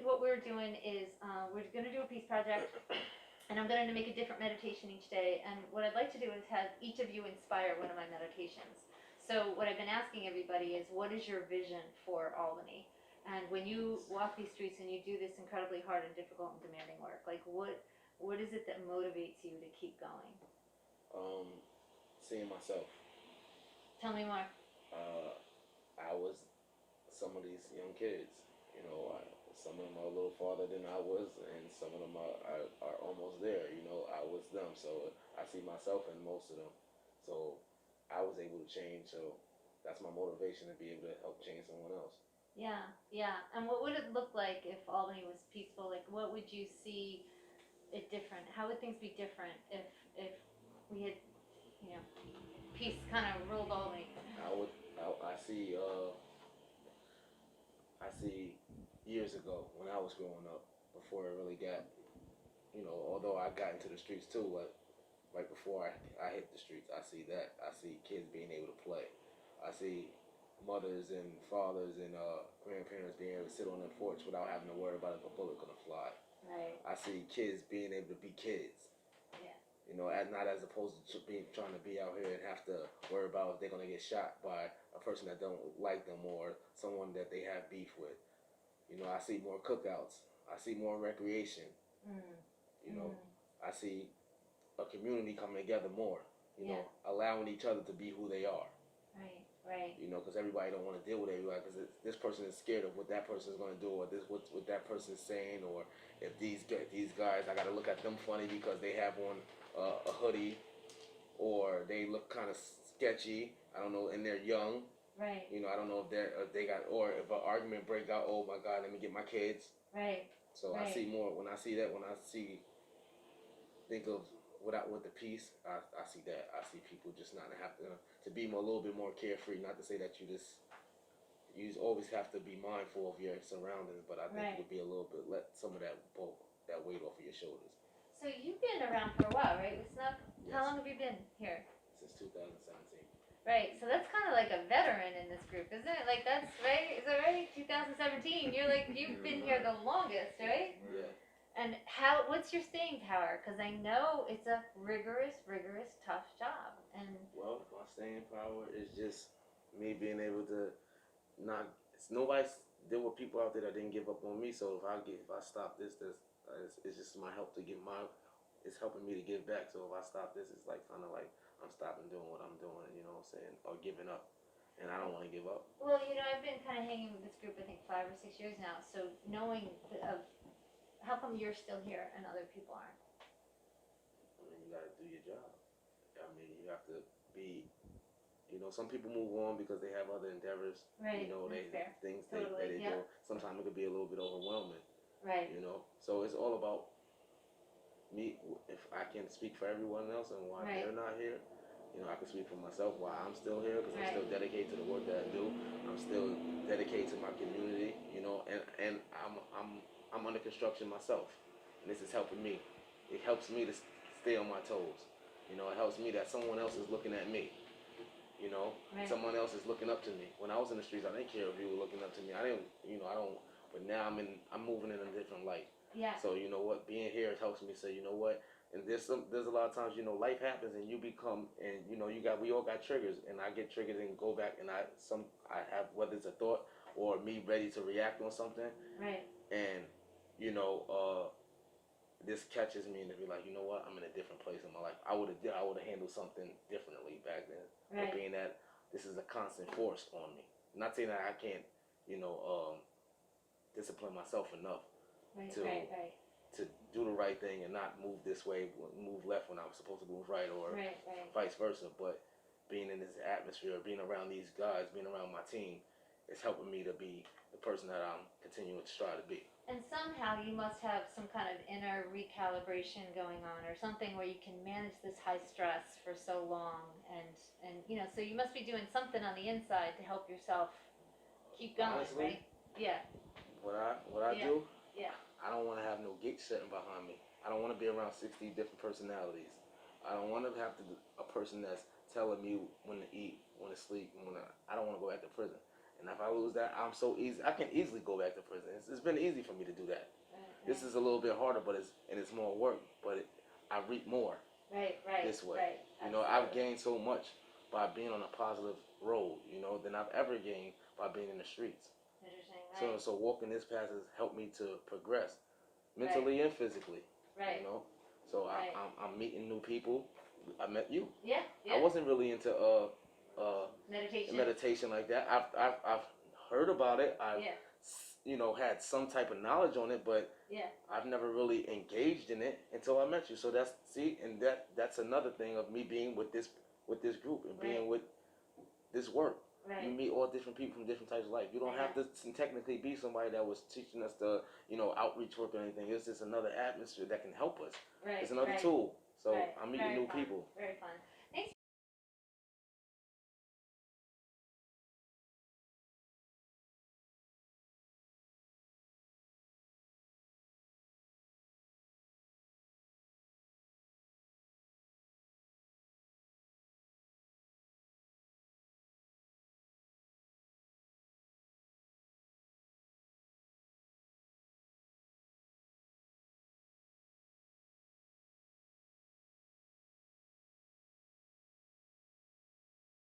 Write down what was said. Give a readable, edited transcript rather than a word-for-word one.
what we're doing is we're going to do a peace project, and I'm going to make a different meditation each day. And what I'd like to do is have each of you inspire one of my meditations. So what I've been asking everybody is, what is your vision for Albany? And when you walk these streets and you do this incredibly hard and difficult and demanding work, like what is it that motivates you to keep going? Seeing myself. Tell me more. I was some of these young kids. You know, some of them are a little farther than I was, and some of them are almost there. You know, I was them, so I see myself in most of them. So I was able to change. So that's my motivation to be able to help change someone else. Yeah, yeah. And what would it look like if Albany was peaceful? Like, what would you see it different? How would things be different if we had, you know, peace kind of ruled Albany? I would. I see years ago when I was growing up, before it really got, although I got into the streets too, but right before I hit the streets, I see that. I see kids being able to play. I see mothers and fathers and grandparents being able to sit on their porch without having to worry about if a bullet gonna fly. Right. I see kids being able to be kids. Yeah. You know, not as opposed to trying to be out here and have to worry about if they're gonna get shot by a person that don't like them or someone that they have beef with. You know, I see more cookouts. I see more recreation. You know, I see a community coming together more. You know, allowing each other to be who they are. Right, right. You know, because everybody don't want to deal with everybody because this person is scared of what that person is going to do, or what that person is saying, or if these guys, I got to look at them funny because they have on a hoodie, or they look kind of sketchy. I don't know, and they're young. Right. You know, I don't know if they got, or if an argument breaks out. Oh my God, let me get my kids. Right. So I see more when I see that. When I think of with the peace, I see that. I see people just not have to be a little bit more carefree. Not to say that you always have to be mindful of your surroundings, but I think it would be a little bit, let some of that weight off of your shoulders. So you've been around for a while, right? With SNUG? Yes. How long have you been here? Since 2017. Right, so that's kind of like a veteran in this group, isn't it? Like that's right, is that right? 2017. You've been here the longest, right? Yeah. And what's your staying power? Because I know it's a rigorous, tough job. And well, my staying power is just me being able to not. There were people out there that didn't give up on me. So if I stop this, it's just my help to give it's helping me to give back. So if I stop this, it's like kind of like I'm stopping doing what I'm doing. You know what I'm saying? Or giving up. And I don't want to give up. Well, I've been kind of hanging with this group, I think 5 or 6 years now. So knowing of how come you're still here and other people aren't? I mean, you got to do your job. I mean, you have to be. Some people move on because they have other endeavors. Right. Things totally. that they do. Sometimes it could be a little bit overwhelming. Right. So it's all about me. If I can speak for everyone else and why they're not here, I can speak for myself why I'm still here because I'm still dedicated to the work that I do. I'm still dedicated to my community. And I'm under construction myself, and this is helping me. It helps me to stay on my toes. It helps me that someone else is looking at me. Someone else is looking up to me. When I was in the streets, I didn't care if you were looking up to me. I didn't, I don't. But now I'm moving in a different light. Yeah. So you know what, being here helps me say, you know what, and there's a lot of times, life happens and you become, and we all got triggers, and I get triggered and go back, and I have, whether it's a thought or me ready to react on something. Right. And this catches me and to be like, you know what, I'm in a different place in my life. I would have handled something differently back then. Right. But being that this is a constant force on me. Not saying that I can't, discipline myself enough to do the right thing and not move this way, move left when I was supposed to move right, or vice versa. But being in this atmosphere, being around these guys, being around my team, is helping me to be the person that I'm continuing to strive to be. And somehow you must have some kind of inner recalibration going on, or something where you can manage this high stress for so long, and so you must be doing something on the inside to help yourself keep going. Honestly, right? Yeah. What I do? Yeah. I don't want to have no gate sitting behind me. I don't want to be around 60 different personalities. I don't want to have a person that's telling me when to eat, when to sleep, I don't want to go back to prison. And if I lose that, I can easily go back to prison. It's been easy for me to do that. This is a little bit harder, but it's more work, but I reap more. Right. This way. Right. You know, I've gained so much by being on a positive road, you know, than I've ever gained by being in the streets. Interesting. Right. So walking this path has helped me to progress mentally and physically. Right. You know, so I'm meeting new people. I met you. Yeah. I wasn't really into meditation like that. I've heard about it. I've you know, had some type of knowledge on it, but I've never really engaged in it until I met you. So that's another thing of me being with this group and being with this work. Right. You meet all different people from different types of life. You don't have to technically be somebody that was teaching us the, you know, outreach work or anything. It's just another atmosphere that can help us. Right. It's another tool. So I'm meeting Very new fun. people. Very fun.